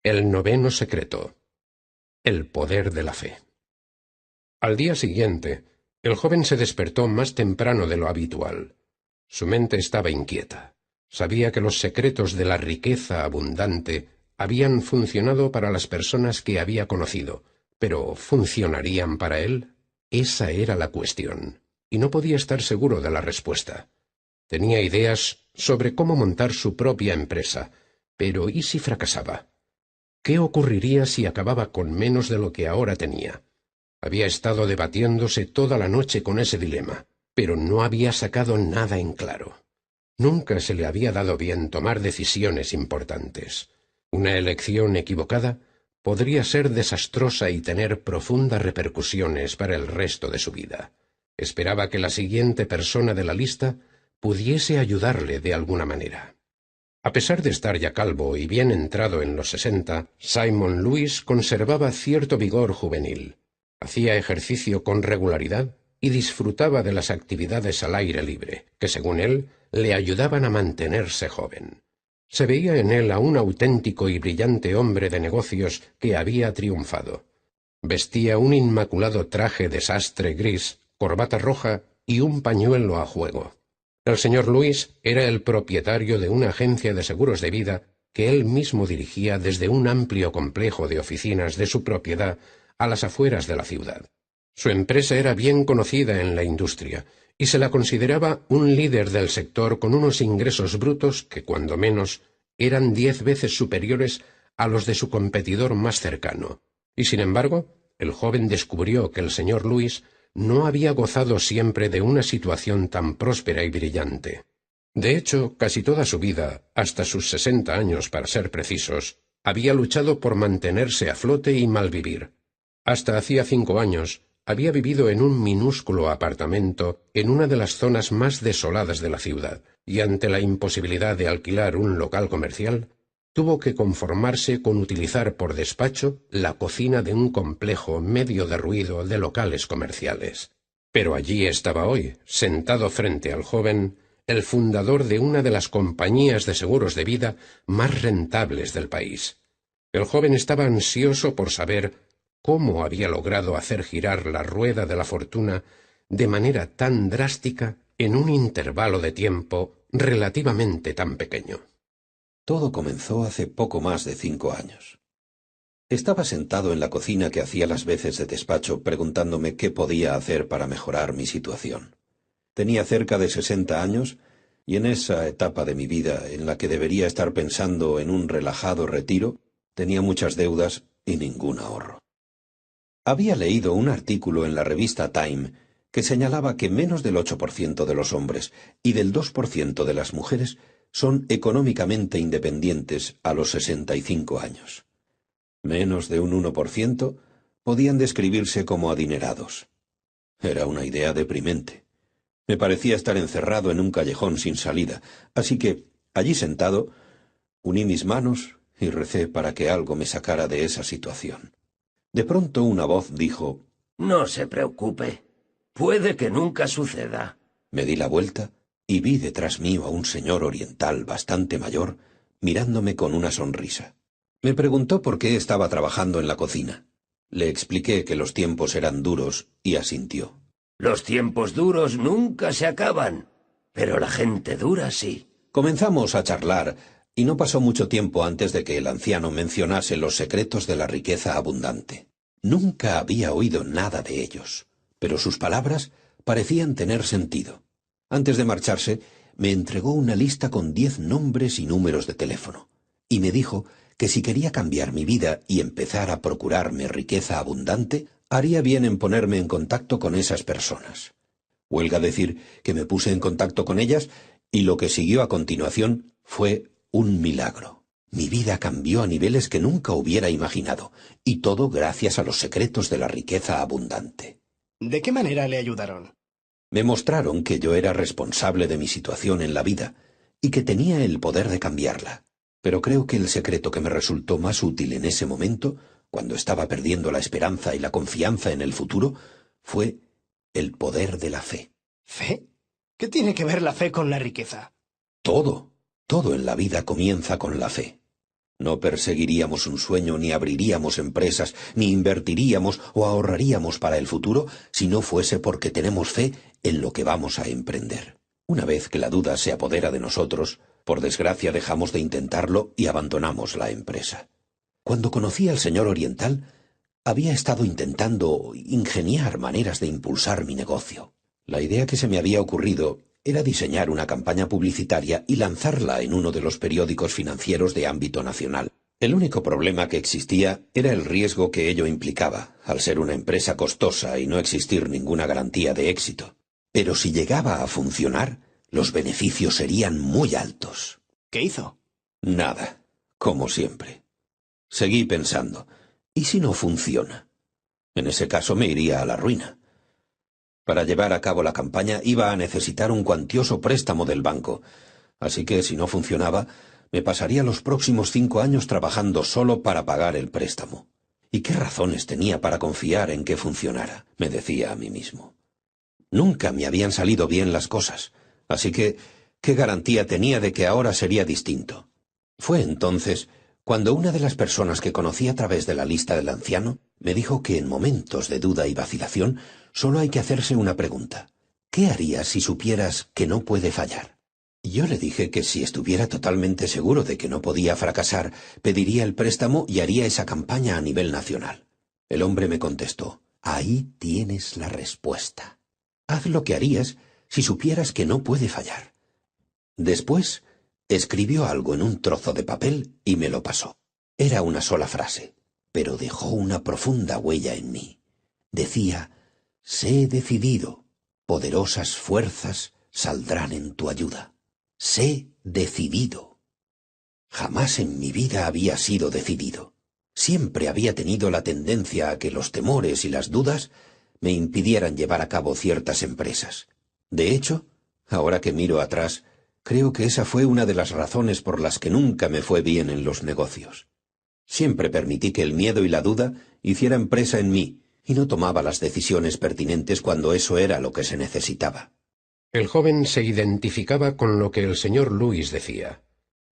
El noveno secreto. El poder de la fe. Al día siguiente, el joven se despertó más temprano de lo habitual. Su mente estaba inquieta. Sabía que los secretos de la riqueza abundante habían funcionado para las personas que había conocido, pero ¿funcionarían para él? Esa era la cuestión, y no podía estar seguro de la respuesta. Tenía ideas sobre cómo montar su propia empresa, pero ¿y si fracasaba? ¿Qué ocurriría si acababa con menos de lo que ahora tenía? Había estado debatiéndose toda la noche con ese dilema, pero no había sacado nada en claro. Nunca se le había dado bien tomar decisiones importantes. Una elección equivocada podría ser desastrosa y tener profundas repercusiones para el resto de su vida. Esperaba que la siguiente persona de la lista pudiese ayudarle de alguna manera. A pesar de estar ya calvo y bien entrado en los 60, Simon Lewis conservaba cierto vigor juvenil. Hacía ejercicio con regularidad y disfrutaba de las actividades al aire libre, que según él le ayudaban a mantenerse joven. Se veía en él a un auténtico y brillante hombre de negocios que había triunfado. Vestía un inmaculado traje de sastre gris, corbata roja y un pañuelo a juego. El señor Lewis era el propietario de una agencia de seguros de vida que él mismo dirigía desde un amplio complejo de oficinas de su propiedad a las afueras de la ciudad. Su empresa era bien conocida en la industria y se la consideraba un líder del sector con unos ingresos brutos que, cuando menos, eran 10 veces superiores a los de su competidor más cercano. Y sin embargo, el joven descubrió que el señor Lewis no había gozado siempre de una situación tan próspera y brillante. De hecho, casi toda su vida, hasta sus 60 años para ser precisos, había luchado por mantenerse a flote y malvivir. Hasta hacía 5 años, había vivido en un minúsculo apartamento en una de las zonas más desoladas de la ciudad, y ante la imposibilidad de alquilar un local comercial, tuvo que conformarse con utilizar por despacho la cocina de un complejo medio derruido de locales comerciales. Pero allí estaba hoy, sentado frente al joven, el fundador de una de las compañías de seguros de vida más rentables del país. El joven estaba ansioso por saber cómo había logrado hacer girar la rueda de la fortuna de manera tan drástica en un intervalo de tiempo relativamente tan pequeño. Todo comenzó hace poco más de 5 años. Estaba sentado en la cocina que hacía las veces de despacho preguntándome qué podía hacer para mejorar mi situación. Tenía cerca de 60 años y en esa etapa de mi vida en la que debería estar pensando en un relajado retiro, tenía muchas deudas y ningún ahorro. Había leído un artículo en la revista Time que señalaba que menos del 8% de los hombres y del 2% de las mujeres son económicamente independientes a los 65 años. Menos de un 1% podían describirse como adinerados. Era una idea deprimente. Me parecía estar encerrado en un callejón sin salida, así que, allí sentado, uní mis manos y recé para que algo me sacara de esa situación. De pronto una voz dijo: «No se preocupe. Puede que nunca suceda». Me di la vuelta y vi detrás mío a un señor oriental bastante mayor, mirándome con una sonrisa. Me preguntó por qué estaba trabajando en la cocina. Le expliqué que los tiempos eran duros y asintió. «Los tiempos duros nunca se acaban, pero la gente dura sí». Comenzamos a charlar y no pasó mucho tiempo antes de que el anciano mencionase los secretos de la riqueza abundante. Nunca había oído nada de ellos, pero sus palabras parecían tener sentido. Antes de marcharse, me entregó una lista con 10 nombres y números de teléfono, y me dijo que si quería cambiar mi vida y empezar a procurarme riqueza abundante, haría bien en ponerme en contacto con esas personas. Huelga decir que me puse en contacto con ellas, y lo que siguió a continuación fue un milagro. Mi vida cambió a niveles que nunca hubiera imaginado, y todo gracias a los secretos de la riqueza abundante. ¿De qué manera le ayudaron? Me mostraron que yo era responsable de mi situación en la vida y que tenía el poder de cambiarla. Pero creo que el secreto que me resultó más útil en ese momento, cuando estaba perdiendo la esperanza y la confianza en el futuro, fue el poder de la fe. ¿Fe? ¿Qué tiene que ver la fe con la riqueza? Todo en la vida comienza con la fe. No perseguiríamos un sueño, ni abriríamos empresas, ni invertiríamos o ahorraríamos para el futuro si no fuese porque tenemos fe en lo que vamos a emprender. Una vez que la duda se apodera de nosotros, por desgracia dejamos de intentarlo y abandonamos la empresa. Cuando conocí al señor Oriental, había estado intentando ingeniar maneras de impulsar mi negocio. La idea que se me había ocurrido era diseñar una campaña publicitaria y lanzarla en uno de los periódicos financieros de ámbito nacional. El único problema que existía era el riesgo que ello implicaba, al ser una empresa costosa y no existir ninguna garantía de éxito. Pero si llegaba a funcionar, los beneficios serían muy altos. ¿Qué hizo? Nada, como siempre. Seguí pensando, ¿y si no funciona? En ese caso me iría a la ruina. Para llevar a cabo la campaña iba a necesitar un cuantioso préstamo del banco, así que si no funcionaba, me pasaría los próximos 5 años trabajando solo para pagar el préstamo. ¿Y qué razones tenía para confiar en que funcionara?, me decía a mí mismo. Nunca me habían salido bien las cosas, así que, ¿qué garantía tenía de que ahora sería distinto? Fue entonces cuando una de las personas que conocí a través de la lista del anciano me dijo que en momentos de duda y vacilación solo hay que hacerse una pregunta. ¿Qué harías si supieras que no puede fallar? Yo le dije que si estuviera totalmente seguro de que no podía fracasar, pediría el préstamo y haría esa campaña a nivel nacional. El hombre me contestó, ahí tienes la respuesta. Haz lo que harías si supieras que no puede fallar. Después, escribió algo en un trozo de papel y me lo pasó. Era una sola frase, pero dejó una profunda huella en mí. Decía, sé decidido, poderosas fuerzas saldrán en tu ayuda. Sé decidido. Jamás en mi vida había sido decidido. Siempre había tenido la tendencia a que los temores y las dudas me impidieran llevar a cabo ciertas empresas. De hecho, ahora que miro atrás, creo que esa fue una de las razones por las que nunca me fue bien en los negocios. Siempre permití que el miedo y la duda hicieran presa en mí y no tomaba las decisiones pertinentes cuando eso era lo que se necesitaba. El joven se identificaba con lo que el señor Lewis decía.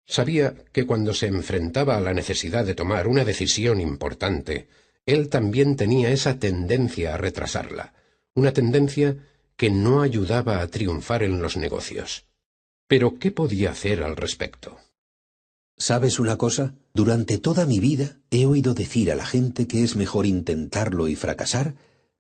Sabía que cuando se enfrentaba a la necesidad de tomar una decisión importante, él también tenía esa tendencia a retrasarla, una tendencia que no ayudaba a triunfar en los negocios. Pero, ¿qué podía hacer al respecto? ¿Sabes una cosa? Durante toda mi vida he oído decir a la gente que es mejor intentarlo y fracasar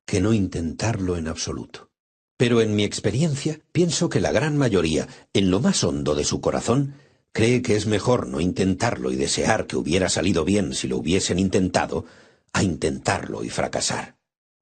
que no intentarlo en absoluto. Pero en mi experiencia pienso que la gran mayoría, en lo más hondo de su corazón, cree que es mejor no intentarlo y desear que hubiera salido bien si lo hubiesen intentado, a intentarlo y fracasar.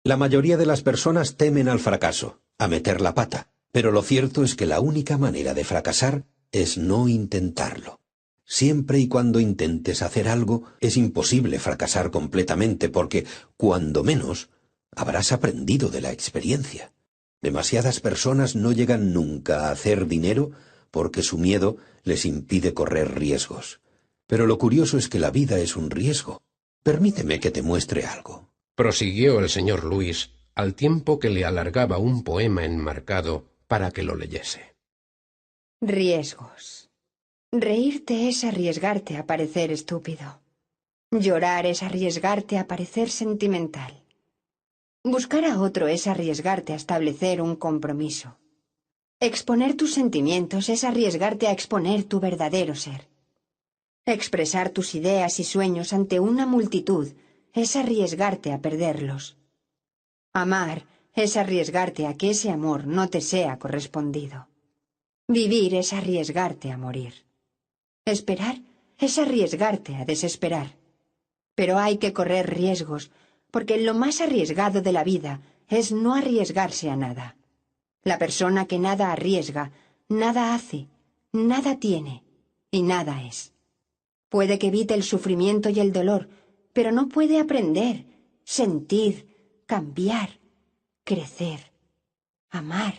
La mayoría de las personas temen al fracaso, a meter la pata, pero lo cierto es que la única manera de fracasar es no intentarlo. Siempre y cuando intentes hacer algo, es imposible fracasar completamente porque, cuando menos, habrás aprendido de la experiencia. Demasiadas personas no llegan nunca a hacer dinero porque su miedo les impide correr riesgos. Pero lo curioso es que la vida es un riesgo. Permíteme que te muestre algo. Prosiguió el señor Lewis, al tiempo que le alargaba un poema enmarcado para que lo leyese. Riesgos. Reírte es arriesgarte a parecer estúpido. Llorar es arriesgarte a parecer sentimental. Buscar a otro es arriesgarte a establecer un compromiso. Exponer tus sentimientos es arriesgarte a exponer tu verdadero ser. Expresar tus ideas y sueños ante una multitud es arriesgarte a perderlos. Amar es arriesgarte a que ese amor no te sea correspondido. Vivir es arriesgarte a morir. Esperar es arriesgarte a desesperar. Pero hay que correr riesgos, porque lo más arriesgado de la vida es no arriesgarse a nada. La persona que nada arriesga, nada hace, nada tiene y nada es. Puede que evite el sufrimiento y el dolor, pero no puede aprender, sentir, cambiar, crecer, amar,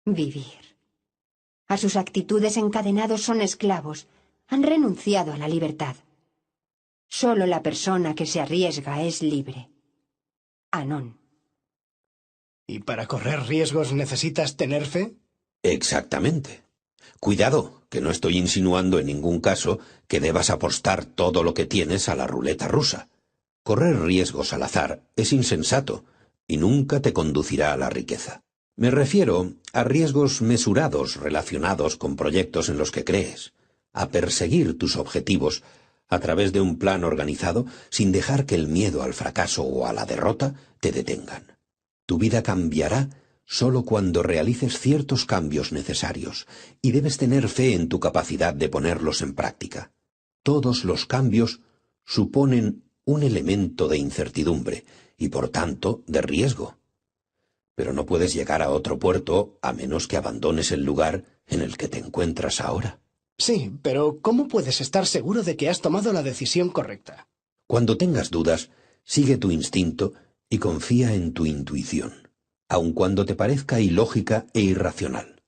vivir. A sus actitudes encadenados son esclavos, han renunciado a la libertad. Solo la persona que se arriesga es libre. Anón. ¿Y para correr riesgos necesitas tener fe? Exactamente. Cuidado, que no estoy insinuando en ningún caso que debas apostar todo lo que tienes a la ruleta rusa. Correr riesgos al azar es insensato y nunca te conducirá a la riqueza. Me refiero a riesgos mesurados relacionados con proyectos en los que crees, a perseguir tus objetivos a través de un plan organizado sin dejar que el miedo al fracaso o a la derrota te detengan. Tu vida cambiará solo cuando realices ciertos cambios necesarios y debes tener fe en tu capacidad de ponerlos en práctica. Todos los cambios suponen un elemento de incertidumbre y, por tanto, de riesgo. Pero no puedes llegar a otro puerto a menos que abandones el lugar en el que te encuentras ahora. Sí, pero ¿cómo puedes estar seguro de que has tomado la decisión correcta? Cuando tengas dudas, sigue tu instinto y confía en tu intuición, aun cuando te parezca ilógica e irracional.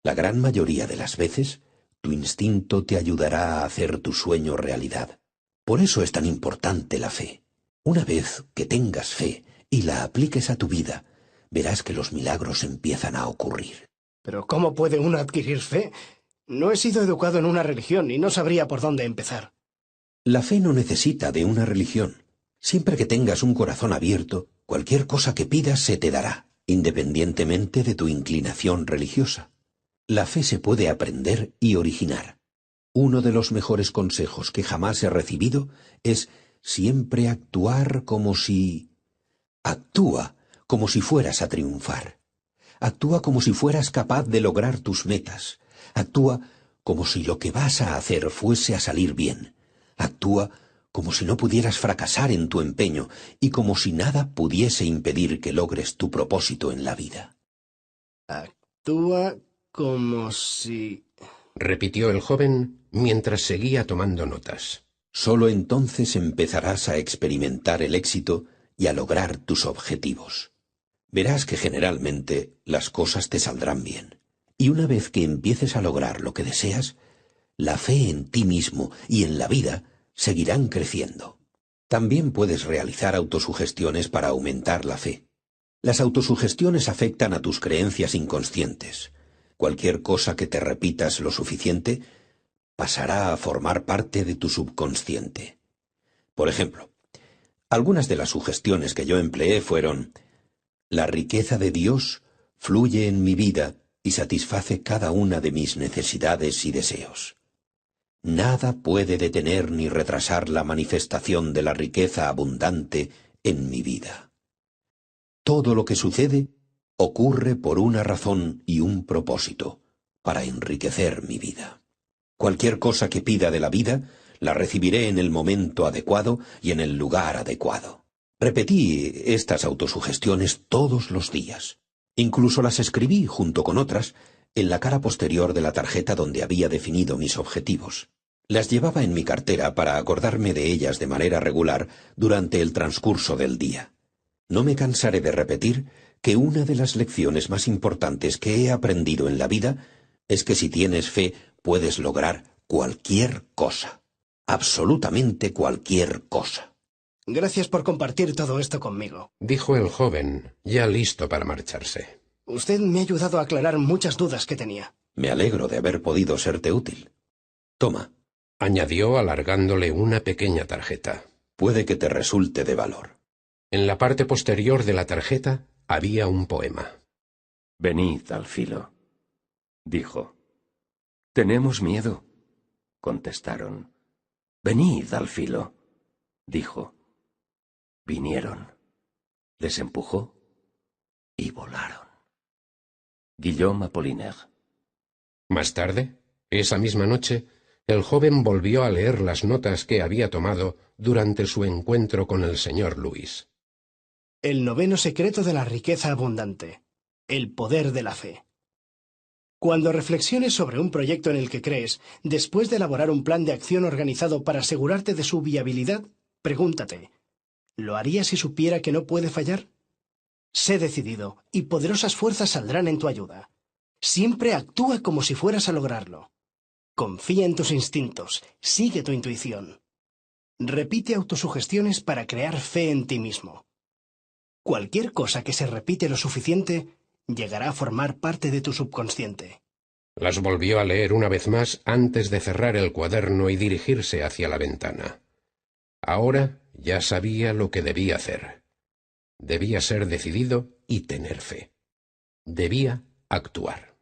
La gran mayoría de las veces, tu instinto te ayudará a hacer tu sueño realidad. Por eso es tan importante la fe. Una vez que tengas fe y la apliques a tu vida, verás que los milagros empiezan a ocurrir. Pero ¿cómo puede uno adquirir fe? No he sido educado en una religión y no sabría por dónde empezar. La fe no necesita de una religión. Siempre que tengas un corazón abierto, cualquier cosa que pidas se te dará, independientemente de tu inclinación religiosa. La fe se puede aprender y originar. Uno de los mejores consejos que jamás he recibido es siempre actuar como si... Actúa como si fueras a triunfar. Actúa como si fueras capaz de lograr tus metas. Actúa como si lo que vas a hacer fuese a salir bien. Actúa como si no pudieras fracasar en tu empeño y como si nada pudiese impedir que logres tu propósito en la vida. Actúa como si... repitió el joven mientras seguía tomando notas. Solo entonces empezarás a experimentar el éxito y a lograr tus objetivos. Verás que generalmente las cosas te saldrán bien. Y una vez que empieces a lograr lo que deseas, la fe en ti mismo y en la vida seguirán creciendo. También puedes realizar autosugestiones para aumentar la fe. Las autosugestiones afectan a tus creencias inconscientes. Cualquier cosa que te repitas lo suficiente pasará a formar parte de tu subconsciente. Por ejemplo, algunas de las sugestiones que yo empleé fueron: la riqueza de Dios fluye en mi vida y satisface cada una de mis necesidades y deseos. Nada puede detener ni retrasar la manifestación de la riqueza abundante en mi vida. Todo lo que sucede ocurre por una razón y un propósito, para enriquecer mi vida. Cualquier cosa que pida de la vida, la recibiré en el momento adecuado y en el lugar adecuado. Repetí estas autosugestiones todos los días. Incluso las escribí, junto con otras, en la cara posterior de la tarjeta donde había definido mis objetivos. Las llevaba en mi cartera para acordarme de ellas de manera regular durante el transcurso del día. No me cansaré de repetir que una de las lecciones más importantes que he aprendido en la vida es que si tienes fe puedes lograr cualquier cosa. Absolutamente cualquier cosa. Gracias por compartir todo esto conmigo. Dijo el joven, ya listo para marcharse. Usted me ha ayudado a aclarar muchas dudas que tenía. Me alegro de haber podido serte útil. Toma. Añadió alargándole una pequeña tarjeta. Puede que te resulte de valor. En la parte posterior de la tarjeta había un poema. Venid al filo, dijo. Tenemos miedo, contestaron. Venid al filo, dijo. Vinieron, les empujó y volaron. Guillaume Apollinaire. Más tarde, esa misma noche, el joven volvió a leer las notas que había tomado durante su encuentro con el señor Luis. El noveno secreto de la riqueza abundante. El poder de la fe. Cuando reflexiones sobre un proyecto en el que crees, después de elaborar un plan de acción organizado para asegurarte de su viabilidad, pregúntate: ¿lo haría si supiera que no puede fallar? Sé decidido, y poderosas fuerzas saldrán en tu ayuda. Siempre actúa como si fueras a lograrlo. Confía en tus instintos, sigue tu intuición. Repite autosugestiones para crear fe en ti mismo. Cualquier cosa que se repite lo suficiente llegará a formar parte de tu subconsciente. Las volvió a leer una vez más antes de cerrar el cuaderno y dirigirse hacia la ventana. Ahora ya sabía lo que debía hacer. Debía ser decidido y tener fe. Debía actuar.